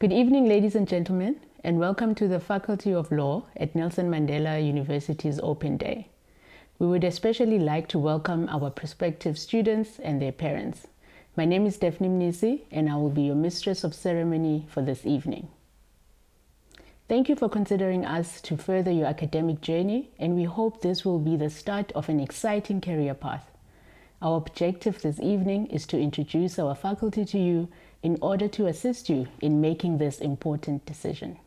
Good evening, ladies and gentlemen, and welcome to the Faculty of Law at Nelson Mandela University's Open Day. We would especially like to welcome our prospective students and their parents. My name is Daphne Mnisi, and I will be your mistress of ceremony for this evening. Thank you for considering us to further your academic journey, and we hope this will be the start of an exciting career path. Our objective this evening is to introduce our faculty to you in order to assist you in making this important decision.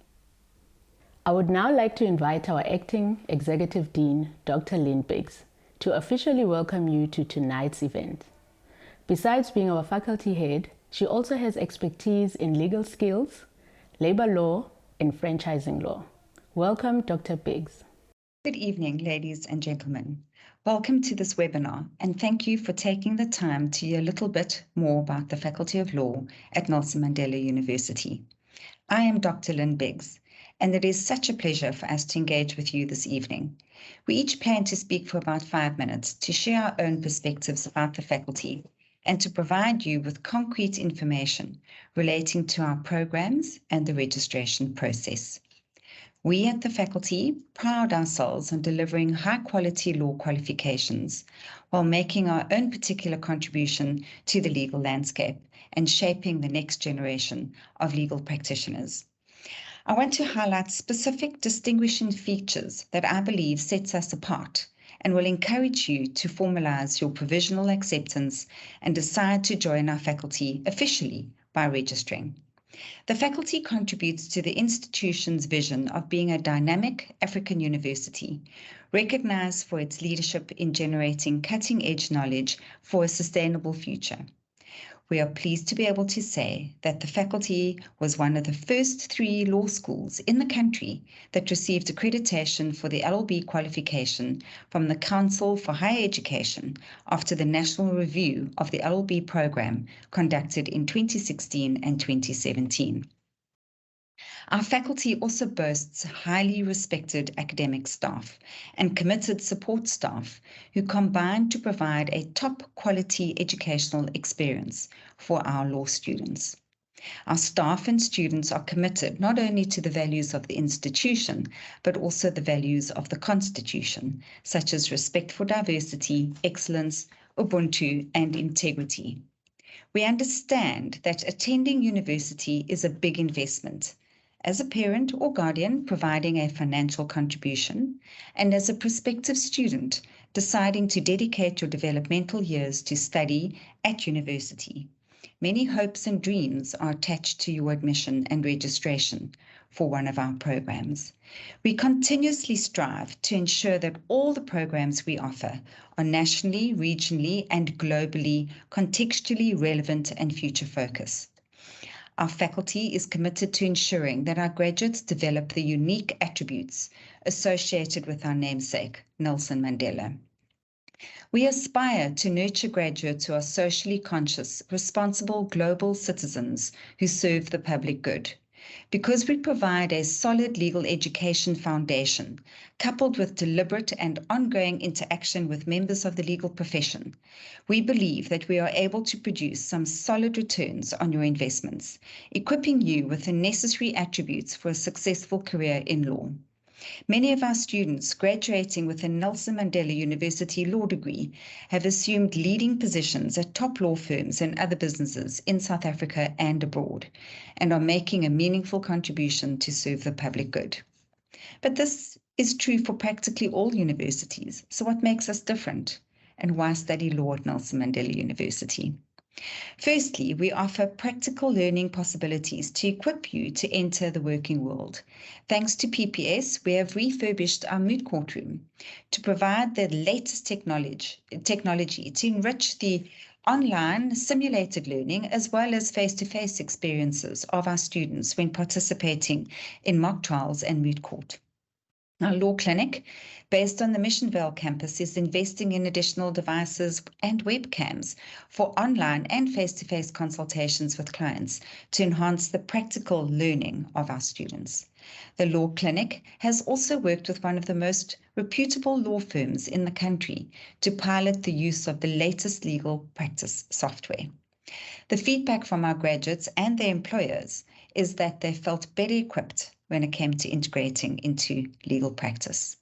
I would now like to invite our Acting Executive Dean, Dr. Lynn Biggs, to officially welcome you to tonight's event. Besides being our faculty head, she also has expertise in legal skills, labor law, and franchising law. Welcome, Dr. Biggs. Good evening, ladies and gentlemen. Welcome to this webinar, and thank you for taking the time to hear a little bit more about the Faculty of Law at Nelson Mandela University. I am Dr. Lynn Biggs, and it is such a pleasure for us to engage with you this evening. We each plan to speak for about 5 minutes to share our own perspectives about the faculty and to provide you with concrete information relating to our programs and the registration process. We at the faculty pride ourselves on delivering high-quality law qualifications while making our own particular contribution to the legal landscape and shaping the next generation of legal practitioners. I want to highlight specific distinguishing features that I believe sets us apart and will encourage you to formalize your provisional acceptance and decide to join our faculty officially by registering. The faculty contributes to the institution's vision of being a dynamic African university, recognized for its leadership in generating cutting-edge knowledge for a sustainable future. We are pleased to be able to say that the faculty was one of the first 3 law schools in the country that received accreditation for the LLB qualification from the Council for Higher Education after the national review of the LLB program conducted in 2016 and 2017. Our faculty also boasts highly respected academic staff and committed support staff who combine to provide a top quality educational experience for our law students. Our staff and students are committed not only to the values of the institution, but also the values of the Constitution, such as respect for diversity, excellence, Ubuntu, and integrity. We understand that attending university is a big investment. As a parent or guardian providing a financial contribution, and as a prospective student deciding to dedicate your developmental years to study at university. Many hopes and dreams are attached to your admission and registration for one of our programs. We continuously strive to ensure that all the programs we offer are nationally, regionally, and globally contextually relevant and future focused. Our faculty is committed to ensuring that our graduates develop the unique attributes associated with our namesake, Nelson Mandela. We aspire to nurture graduates who are socially conscious, responsible global citizens who serve the public good. Because we provide a solid legal education foundation, coupled with deliberate and ongoing interaction with members of the legal profession, we believe that we are able to produce some solid returns on your investments, equipping you with the necessary attributes for a successful career in law. Many of our students graduating with a Nelson Mandela University law degree have assumed leading positions at top law firms and other businesses in South Africa and abroad, and are making a meaningful contribution to serve the public good. But this is true for practically all universities. So what makes us different? And why study law at Nelson Mandela University? Firstly, we offer practical learning possibilities to equip you to enter the working world. Thanks to PPS, we have refurbished our moot courtroom to provide the latest technology to enrich the online simulated learning as well as face-to-face experiences of our students when participating in mock trials and moot court. Our law clinic, based on the Mission Vale campus, is investing in additional devices and webcams for online and face-to-face consultations with clients to enhance the practical learning of our students. The law clinic has also worked with one of the most reputable law firms in the country to pilot the use of the latest legal practice software. The feedback from our graduates and their employers is that they felt better equipped when it came to integrating into legal practice.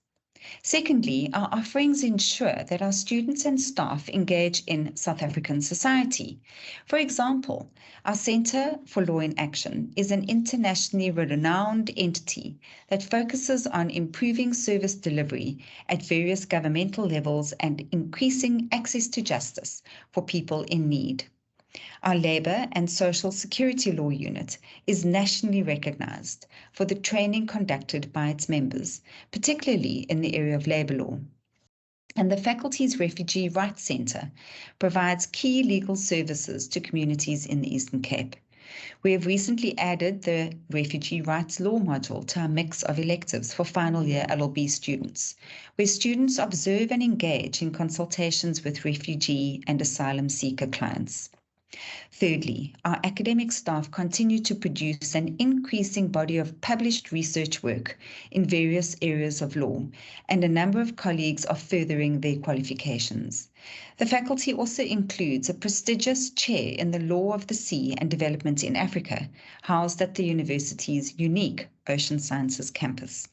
Secondly, our offerings ensure that our students and staff engage in South African society. For example, our Centre for Law in Action is an internationally renowned entity that focuses on improving service delivery at various governmental levels and increasing access to justice for people in need. Our Labour and Social Security Law Unit is nationally recognised for the training conducted by its members, particularly in the area of labour law. And the faculty's Refugee Rights Centre provides key legal services to communities in the Eastern Cape. We have recently added the Refugee Rights Law module to our mix of electives for final year LLB students, where students observe and engage in consultations with refugee and asylum seeker clients. Thirdly, our academic staff continue to produce an increasing body of published research work in various areas of law, and a number of colleagues are furthering their qualifications. The faculty also includes a prestigious chair in the law of the sea and development in Africa, housed at the university's unique Ocean Sciences campus.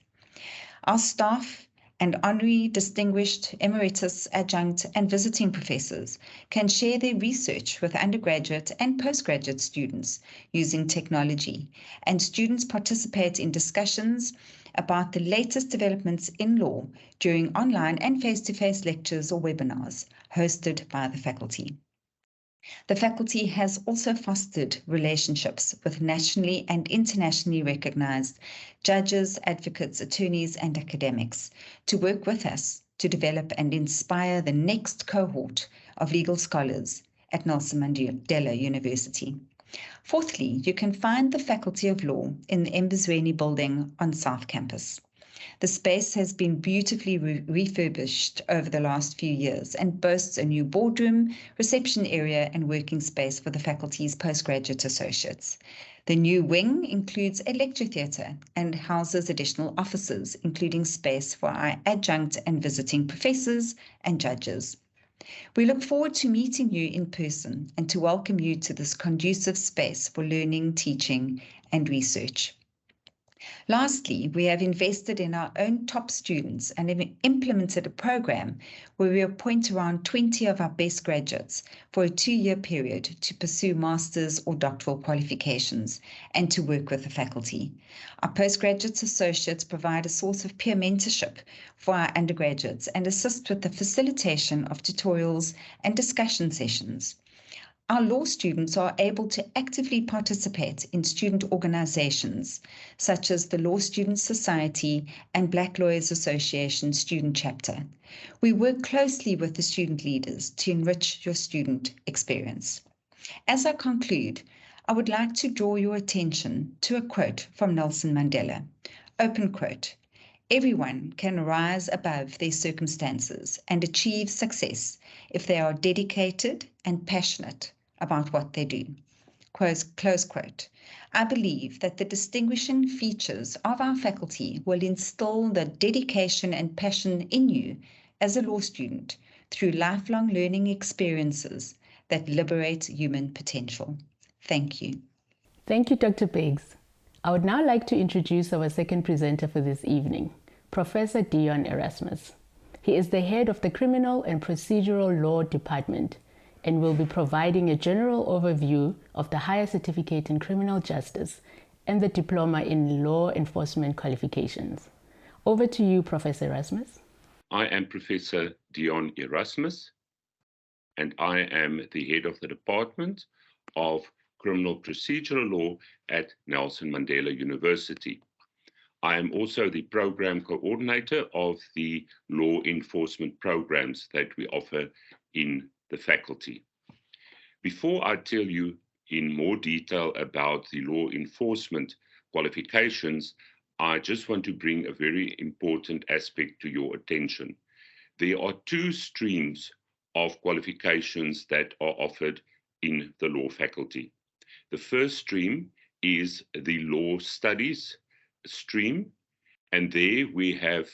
Our staff and honorary, distinguished, emeritus, adjunct, and visiting professors can share their research with undergraduate and postgraduate students using technology, and students participate in discussions about the latest developments in law during online and face-to-face lectures or webinars hosted by the faculty. The faculty has also fostered relationships with nationally and internationally recognized judges, advocates, attorneys, and academics to work with us to develop and inspire the next cohort of legal scholars at Nelson Mandela University. Fourthly, you can find the Faculty of Law in the Embazweni building on South Campus. The space has been beautifully refurbished over the last few years and boasts a new boardroom, reception area, and working space for the faculty's postgraduate associates. The new wing includes a lecture theatre and houses additional offices, including space for our adjunct and visiting professors and judges. We look forward to meeting you in person and to welcome you to this conducive space for learning, teaching, and research. Lastly, we have invested in our own top students and have implemented a program where we appoint around 20 of our best graduates for a 2-year period to pursue master's or doctoral qualifications and to work with the faculty. Our postgraduate associates provide a source of peer mentorship for our undergraduates and assist with the facilitation of tutorials and discussion sessions. Our law students are able to actively participate in student organizations such as the Law Students Society and Black Lawyers Association Student Chapter. We work closely with the student leaders to enrich your student experience. As I conclude, I would like to draw your attention to a quote from Nelson Mandela. Open quote. "Everyone can rise above their circumstances and achieve success if they are dedicated and passionate about what they do." Close quote. I believe that the distinguishing features of our faculty will instill the dedication and passion in you as a law student through lifelong learning experiences that liberate human potential. Thank you. Thank you, Dr. Biggs. I would now like to introduce our second presenter for this evening, Professor Dion Erasmus. He is the head of the Criminal and Procedural Law Department and will be providing a general overview of the Higher Certificate in Criminal Justice and the Diploma in Law Enforcement qualifications. Over to you, Professor Erasmus. I am Professor Dion Erasmus, and I am the head of the Department of Criminal Procedural Law at Nelson Mandela University. I am also the program coordinator of the law enforcement programs that we offer in the faculty. Before I tell you in more detail about the law enforcement qualifications, I just want to bring a very important aspect to your attention. There are 2 streams of qualifications that are offered in the law faculty. The first stream is the law studies stream, and there we have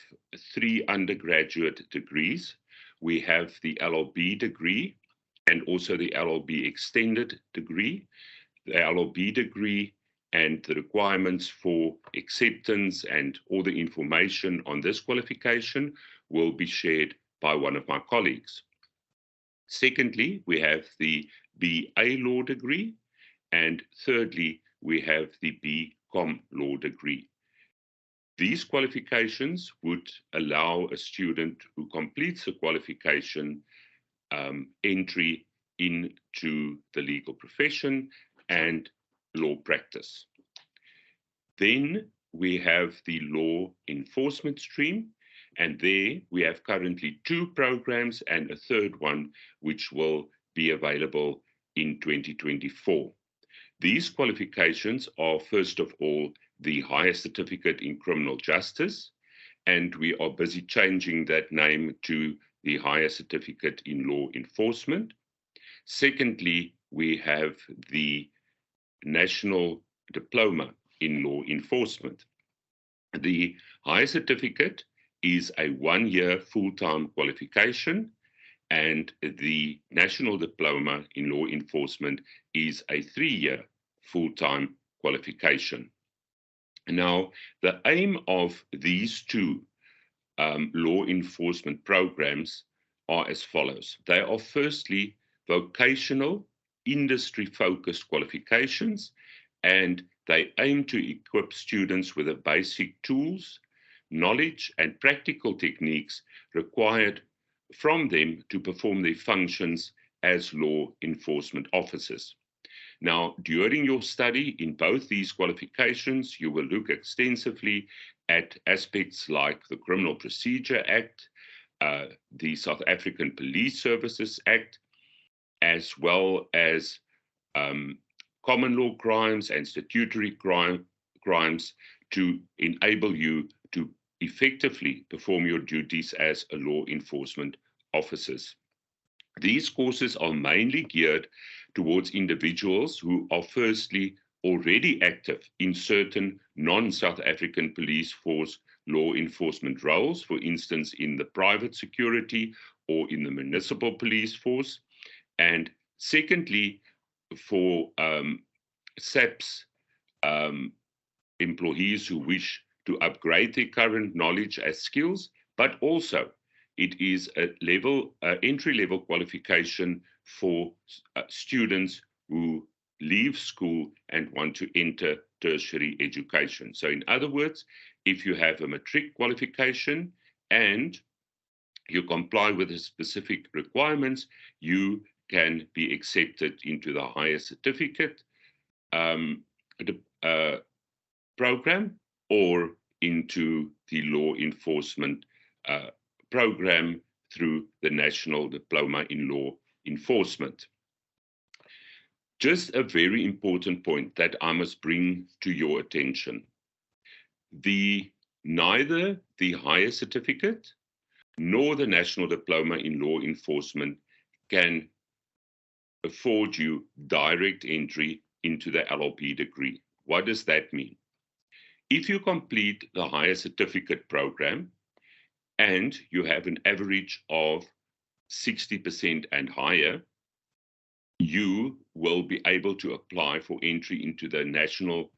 3 undergraduate degrees. We have the LLB degree and also the LLB extended degree. The LLB degree and the requirements for acceptance and all the information on this qualification will be shared by one of my colleagues. Secondly, we have the BA law degree, and thirdly, we have the BCom law degree. These qualifications would allow a student who completes the qualification entry into the legal profession and law practice. Then we have the law enforcement stream, and there we have currently 2 programs and a third one which will be available in 2024. These qualifications are, first of all, the Higher Certificate in Criminal Justice, and we are busy changing that name to the Higher Certificate in Law Enforcement. Secondly, we have the National Diploma in Law Enforcement. The Higher Certificate is a 1-year full-time qualification, and the National Diploma in Law Enforcement is a 3-year full-time qualification. Now, the aim of these 2 law enforcement programs are as follows. They are firstly vocational, industry-focused qualifications, and they aim to equip students with the basic tools, knowledge, and practical techniques required from them to perform their functions as law enforcement officers. Now, during your study in both these qualifications, you will look extensively at aspects like the Criminal Procedure Act, the South African Police Services Act, as well as common law crimes and statutory crimes to enable you to effectively perform your duties as a law enforcement officers. These courses are mainly geared towards individuals who are firstly already active in certain non-South African police force law enforcement roles, for instance, in the private security or in the municipal police force. And secondly, for SAPS employees who wish to upgrade their current knowledge as skills, but also it is a entry-level qualification for students who leave school and want to enter tertiary education. So in other words, if you have a matric qualification and you comply with the specific requirements, you can be accepted into the higher certificate program or into the law enforcement program through the National Diploma in Law Enforcement. Just a very important point that I must bring to your attention. Neither the higher certificate nor the National Diploma in Law Enforcement can afford you direct entry into the LLB degree. What does that mean? If you complete the higher certificate program and you have an average of 60% and higher, you will be able to apply for entry into the National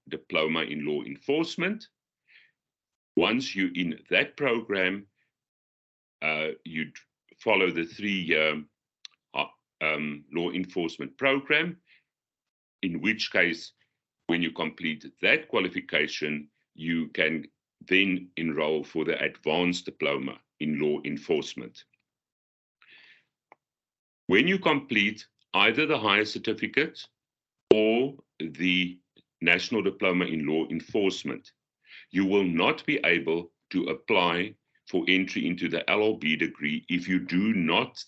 Diploma in Law Enforcement. Once you're in that program, you'd follow the 3-year law enforcement program, in which case, when you complete that qualification, you can then enroll for the advanced diploma in law enforcement. When you complete either the higher certificate or the National Diploma in Law Enforcement, you will not be able to apply for entry into the LLB degree if you do not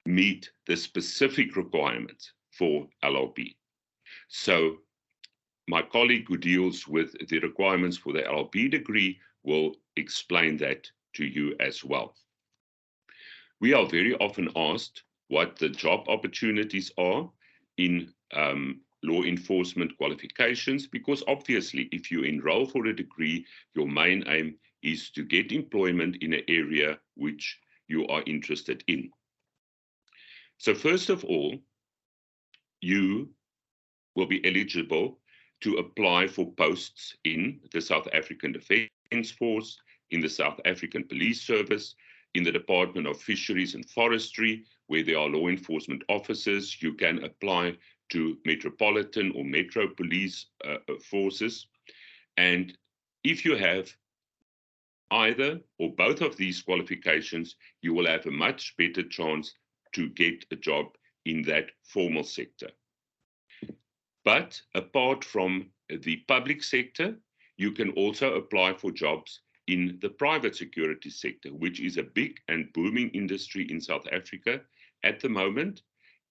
meet the specific requirements for LLB. So my colleague who deals with the requirements for the LLB degree will explain that to you as well. We are very often asked what the job opportunities are in law enforcement qualifications, because obviously if you enroll for a degree, your main aim is to get employment in an area which you are interested in. So first of all, you will be eligible to apply for posts in the South African Defence Force, in the South African Police Service, in the Department of Fisheries and Forestry, where there are law enforcement officers. You can apply to metropolitan or metro police forces. And if you have either or both of these qualifications, you will have a much better chance to get a job in that formal sector. But apart from the public sector, you can also apply for jobs in the private security sector, which is a big and booming industry in South Africa at the moment.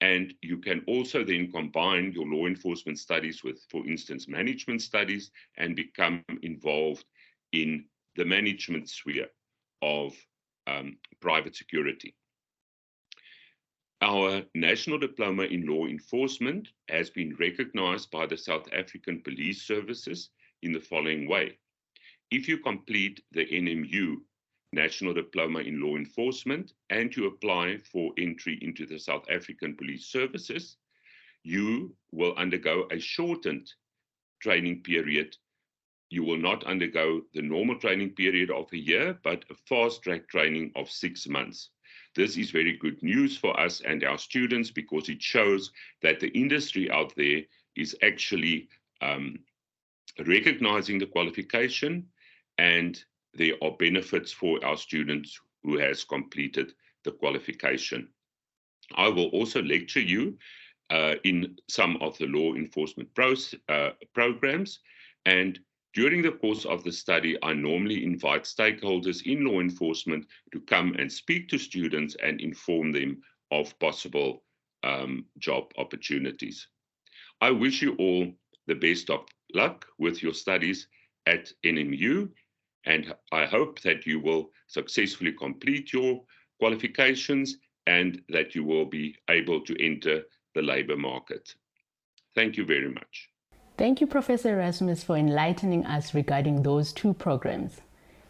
And you can also then combine your law enforcement studies with, for instance, management studies and become involved in the management sphere of private security. Our National Diploma in Law Enforcement has been recognized by the South African Police Services in the following way. If you complete the NMU National Diploma in Law Enforcement and you apply for entry into the South African Police Services, you will undergo a shortened training period. You will not undergo the normal training period of a year, but a fast-track training of 6 months. This is very good news for us and our students because it shows that the industry out there is actually recognizing the qualification, and there are benefits for our students who has completed the qualification. I will also lecture you in some of the law enforcement programs, and during the course of the study, I normally invite stakeholders in law enforcement to come and speak to students and inform them of possible job opportunities. I wish you all the best of luck with your studies at NMU, and I hope that you will successfully complete your qualifications and that you will be able to enter the labor market. Thank you very much. Thank you, Professor Erasmus, for enlightening us regarding those two programs.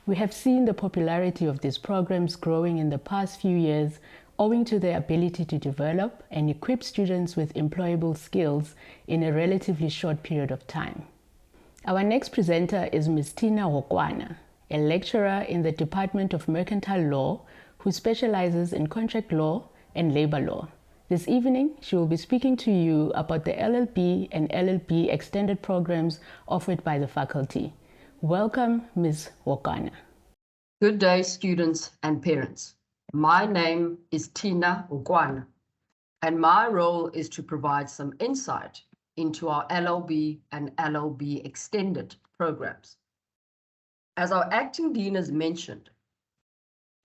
We have seen the popularity of these programs growing in the past few years owing to their ability to develop and equip students with employable skills in a relatively short period of time. Our next presenter is Ms. Tina Wokwana, a lecturer in the Department of Mercantile Law who specializes in contract law and labor law. This evening, she will be speaking to you about the LLB and LLB extended programs offered by the faculty. Welcome, Ms. Wokwana. Good day, students and parents. My name is Tina Wokwana, and my role is to provide some insight into our LLB and LLB extended programs. As our acting dean has mentioned,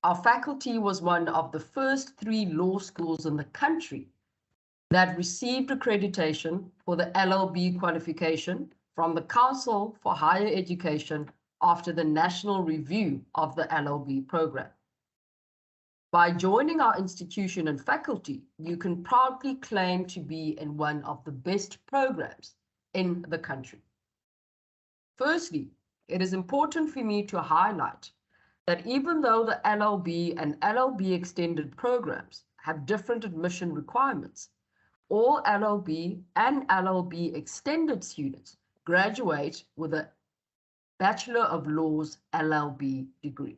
our faculty was one of the first 3 law schools in the country that received accreditation for the LLB qualification from the Council for Higher Education after the national review of the LLB program. By joining our institution and faculty, you can proudly claim to be in one of the best programs in the country. Firstly, it is important for me to highlight that even though the LLB and LLB extended programs have different admission requirements, all LLB and LLB extended students graduate with a Bachelor of Laws LLB degree.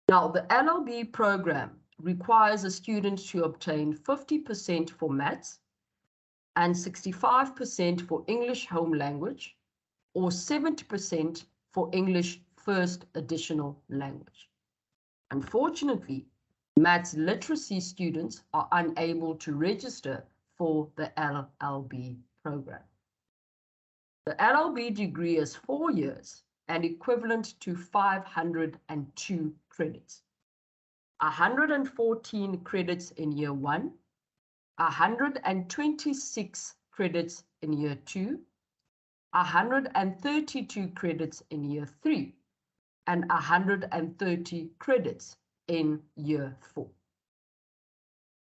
Now, the LLB program requires a student to obtain 50% for maths and 65% for English home language, or 70% for English first additional language. Unfortunately, maths literacy students are unable to register for the LLB program. The LLB degree is 4 years and equivalent to 502 credits. 114 credits in year 1, 126 credits in year 2, 132 credits in year 3, and 130 credits in year 4.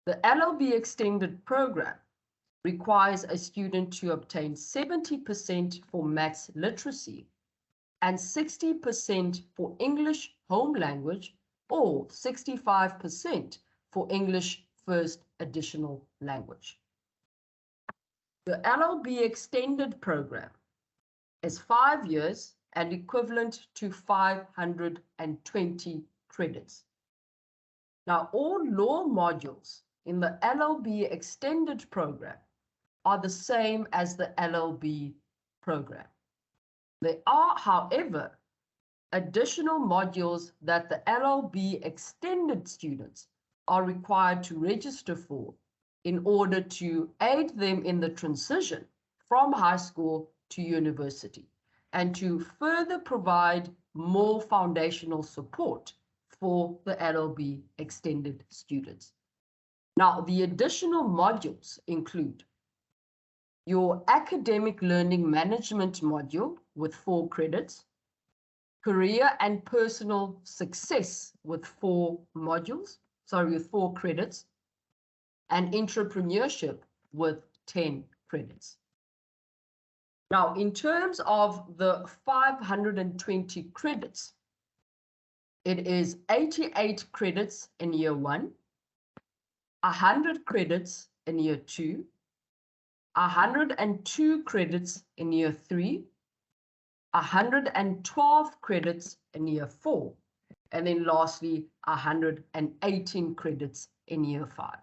The LLB extended program requires a student to obtain 70% for maths literacy and 60% for English home language, or 65% for English first additional language. The LLB extended program is 5 years and equivalent to 520 credits. Now, all law modules in the LLB extended program are the same as the LLB program. There are, however, additional modules that the LLB extended students are required to register for in order to aid them in the transition from high school to university and to further provide more foundational support for the LLB extended students. Now, the additional modules include your academic learning management module with 4 credits, career and personal success with 4 credits, and entrepreneurship with 10 credits. Now, in terms of the 520 credits, it is 88 credits in year 1, 100 credits in year 2, 102 credits in year 3, 112 credits in year 4, and then lastly, 118 credits in year 5.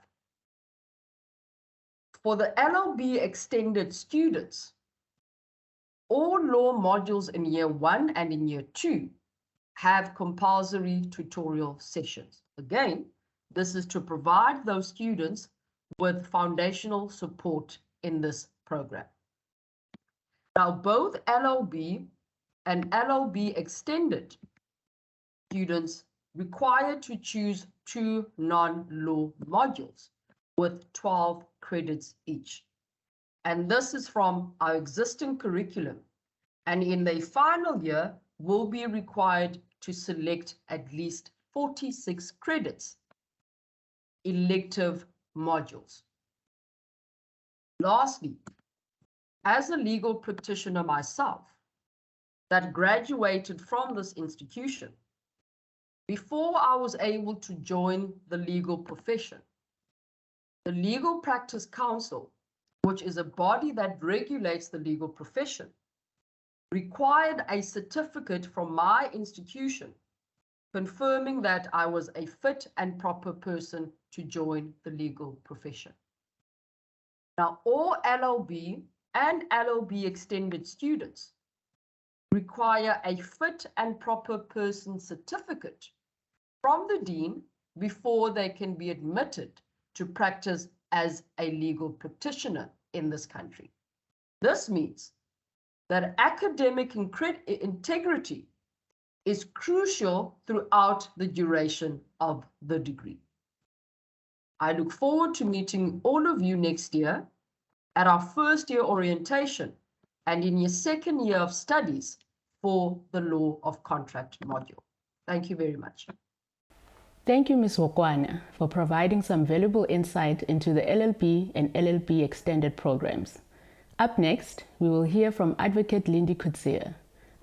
For the LLB extended students, all law modules in year 1 and in year 2 have compulsory tutorial sessions. Again, this is to provide those students with foundational support in this program. Now, both LLB and LLB extended students required to choose 2 non-law modules with 12 credits each. And this is from our existing curriculum. And in their final year, will be required to select at least 46 credits, elective modules. Lastly, as a legal practitioner myself that graduated from this institution, before I was able to join the legal profession, the Legal Practice Council, which is a body that regulates the legal profession, required a certificate from my institution confirming that I was a fit and proper person to join the legal profession. Now, all LLB and LLB extended students require a fit and proper person certificate from the dean before they can be admitted to practice as a legal practitioner in this country. This means that academic integrity is crucial throughout the duration of the degree. I look forward to meeting all of you next year at our first year orientation and in your second year of studies for the Law of Contract module. Thank you very much. Thank you, Ms. Wokwana, for providing some valuable insight into the LLB and LLB extended programs. Up next, we will hear from Advocate Lindy Coetzee,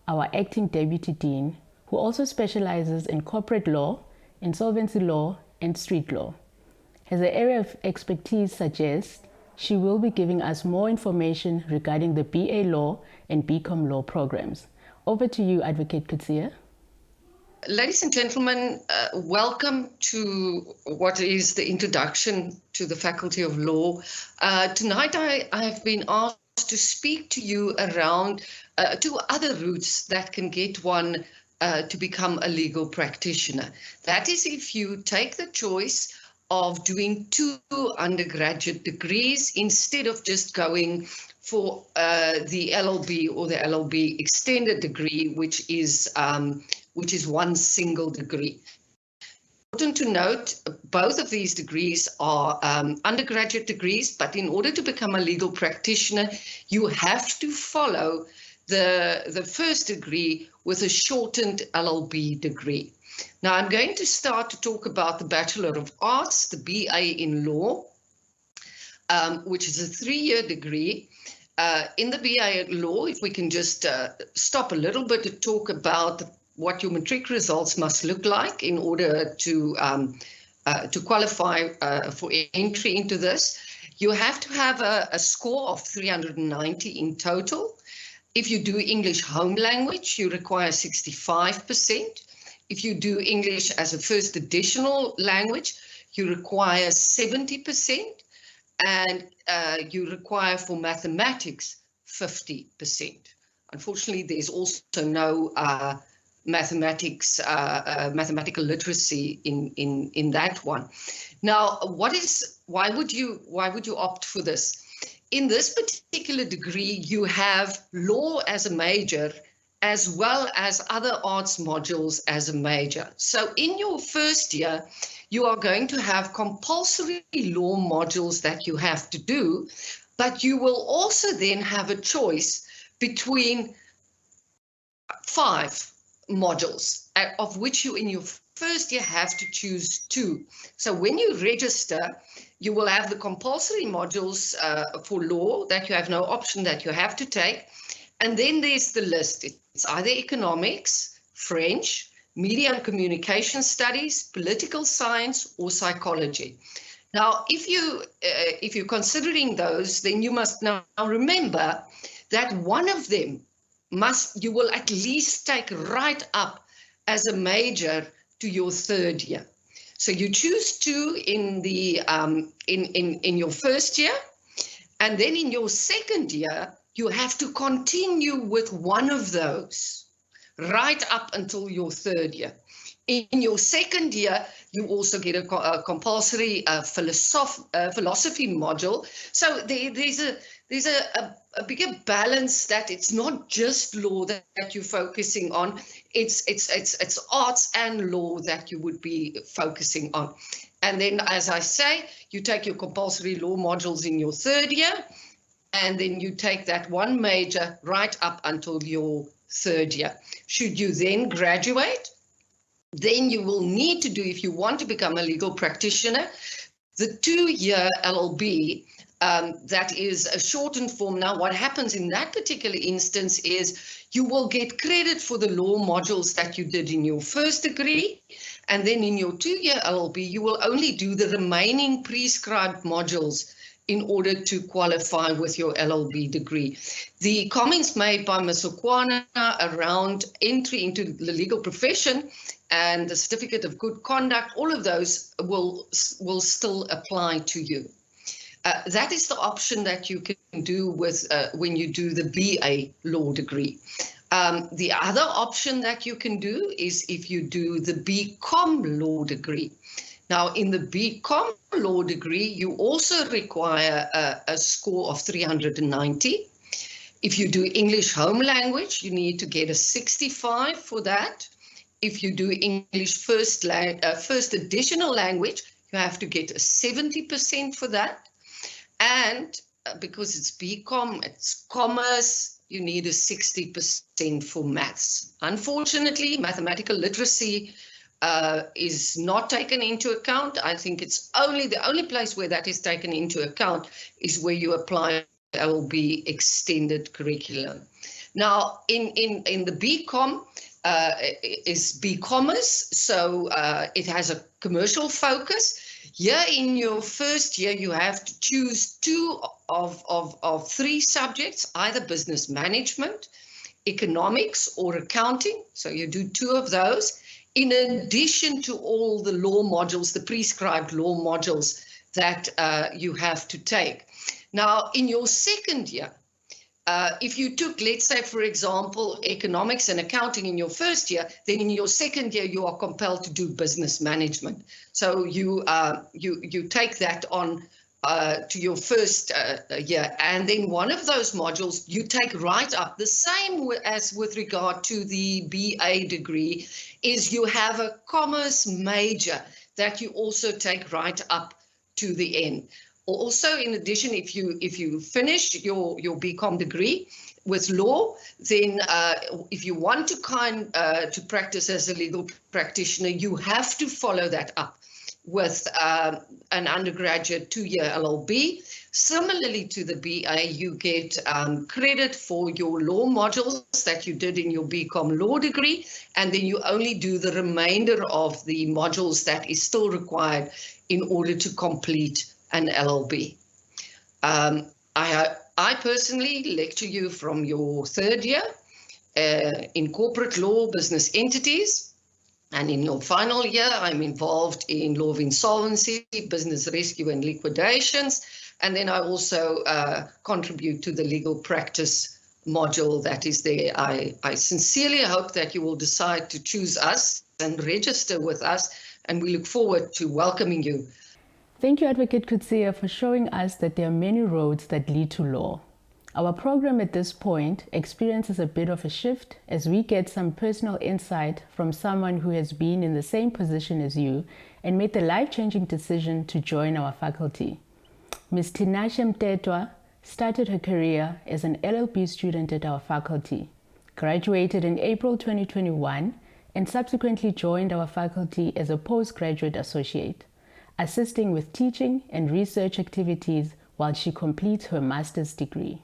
our acting Deputy Dean, who also specializes in corporate law, insolvency law, and street law. As her area of expertise suggests, she will be giving us more information regarding the BA Law and BCom Law programs. Over to you, Advocate Coetzee. Ladies and gentlemen, welcome to what is the introduction to the Faculty of Law. Tonight I have been asked to speak to you around 2 other routes that can get one to become a legal practitioner. That is, if you take the choice of doing 2 undergraduate degrees instead of just going for the LLB or the LLB extended degree, which is 1 single degree. Important to note, both of these degrees are undergraduate degrees, but in order to become a legal practitioner, you have to follow the first degree with a shortened LLB degree. Now, I'm going to start to talk about the Bachelor of Arts, the BA in Law, which is a 3-year degree. In the BA in Law, if we can just stop a little bit to talk about what your matric results must look like in order to qualify for entry into this. You have to have a score of 390 in total. If you do English home language, you require 65%. If you do English as a first additional language, you require 70%. And you require for mathematics 50%. Unfortunately, there's also no mathematical literacy in that one. Now, why would you opt for this? In this particular degree, you have law as a major as well as other arts modules as a major. So in your first year, you are going to have compulsory law modules that you have to do, but you will also then have a choice between 5 modules, of which you in your first year have to choose 2. So when you register, you will have the compulsory modules for law that you have no option that you have to take. And then there's the list. It's either economics, French, media and communication studies, political science, or psychology. Now, if you're considering those, then you must now remember that one of them you will at least take right up as a major to your third year. So you choose 2 in the in your first year, and then in your second year you have to continue with one of those right up until your third year. In your second year, you also get a compulsory philosophy module. So there's a bigger balance, that it's not just law that you're focusing on. It's arts and law that you would be focusing on. And then, as I say, you take your compulsory law modules in your third year, and then you take that one major right up until your third year. Should you then graduate, then you will need to do, if you want to become a legal practitioner, the 2-year LLB. That is a shortened form. Now, what happens in that particular instance is you will get credit for the law modules that you did in your first degree, and then in your 2-year LLB, you will only do the remaining prescribed modules in order to qualify with your LLB degree. The comments made by Ms. Okwana around entry into the legal profession and the certificate of good conduct, all of those will still apply to you. That is the option that you can do with when you do the BA law degree. The other option that you can do is if you do the BCom law degree. Now, in the BCom law degree, you also require a score of 390. If you do English home language, you need to get a 65 for that. If you do English first additional language, you have to get a 70% for that. And because it's BCom, it's commerce, you need a 60% for maths. Unfortunately, mathematical literacy is not taken into account. I think it's the only place where that is taken into account is where you apply LLB extended curriculum. Now, in the BCom is BCommerce, so it has a commercial focus. Here in your first year, you have to choose 2 of 3 subjects, either business management, economics, or accounting. So you do 2 of those, in addition to all the law modules, the prescribed law modules that you have to take. Now, in your second year, if you took, let's say, for example, economics and accounting in your first year, then in your second year, you are compelled to do business management. So you take that on to your first year. And then one of those modules you take right up, the same as with regard to the BA degree, is you have a commerce major that you also take right up to the end. Also, in addition, if you finish your BCom degree with law, then if you want to practice as a legal practitioner, you have to follow that up with an undergraduate 2-year LLB. Similarly to the BA, you get credit for your law modules that you did in your BCom law degree, and then you only do the remainder of the modules that is still required in order to complete an LLB. I personally lecture you from your third year in corporate law, business entities. And in your final year, I'm involved in law of insolvency, business rescue and liquidations. And then I also contribute to the legal practice module that is there. I sincerely hope that you will decide to choose us and register with us. And we look forward to welcoming you. Thank you, Advocate Kutsia, for showing us that there are many roads that lead to law. Our program at this point experiences a bit of a shift as we get some personal insight from someone who has been in the same position as you and made the life-changing decision to join our faculty. Ms. Tinashe Mtetwa started her career as an LLB student at our faculty, graduated in April 2021, and subsequently joined our faculty as a postgraduate associate, assisting with teaching and research activities while she completes her master's degree.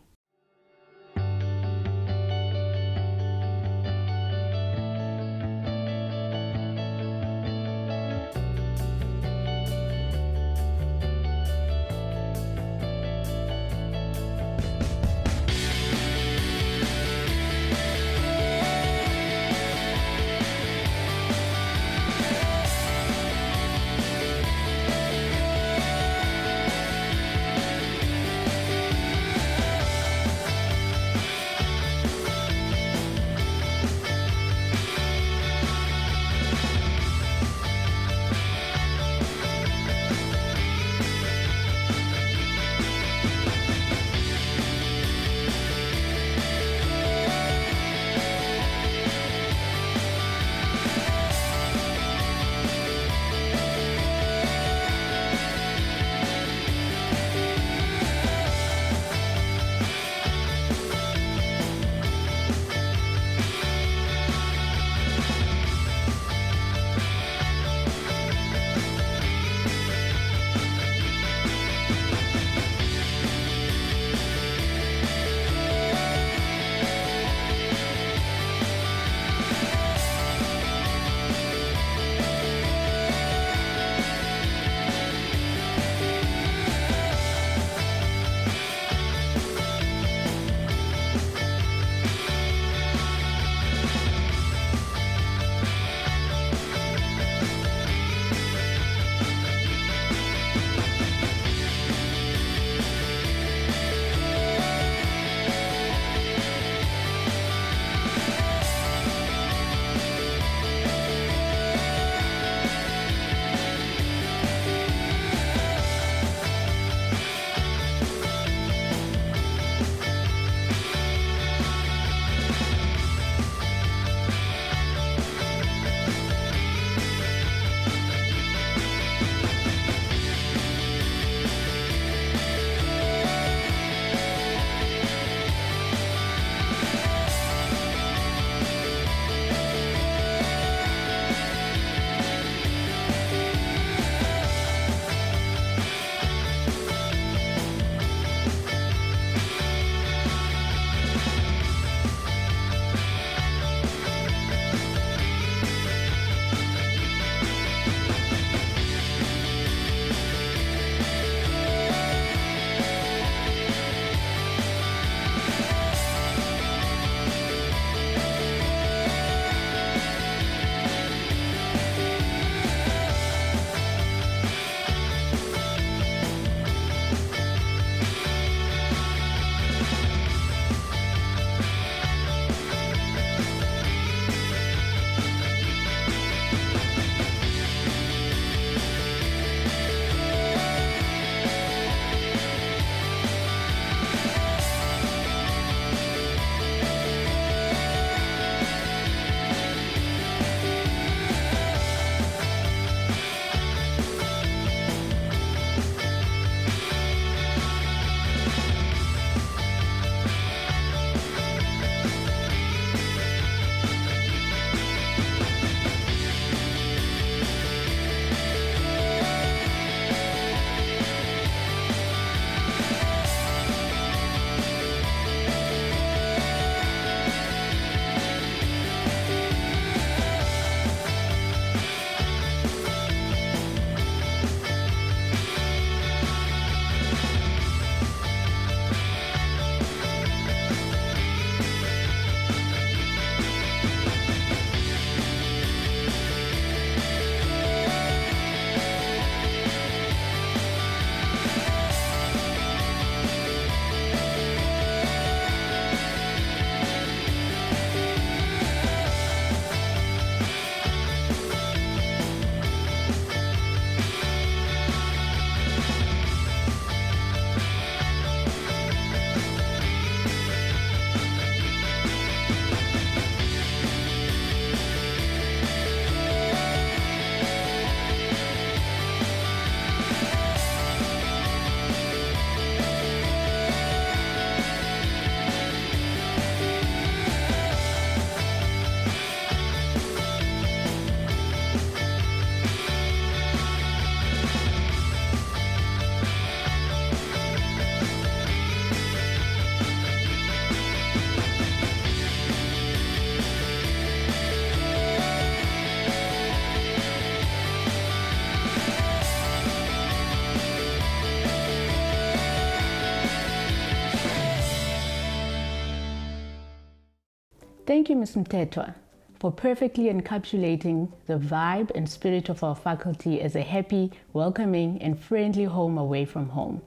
Thank you, Ms. Mtetwa, for perfectly encapsulating the vibe and spirit of our faculty as a happy, welcoming, and friendly home away from home.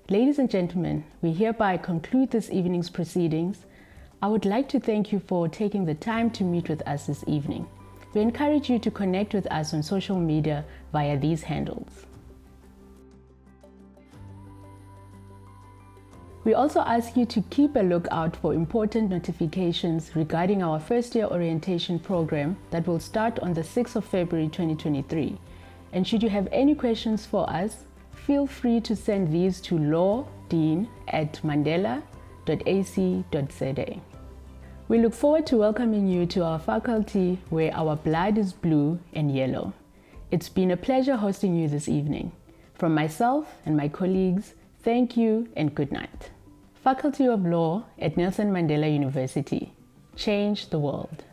Ladies and gentlemen, we hereby conclude this evening's proceedings. I would like to thank you for taking the time to meet with us this evening. We encourage you to connect with us on social media via these handles. We also ask you to keep a lookout for important notifications regarding our first year orientation program that will start on the 6th of February 2023. And should you have any questions for us, feel free to send these to lawdean@mandela.ac.za. We look forward to welcoming you to our faculty where our blood is blue and yellow. It's been a pleasure hosting you this evening. From myself and my colleagues, thank you and good night. Faculty of Law at Nelson Mandela University. Change the world.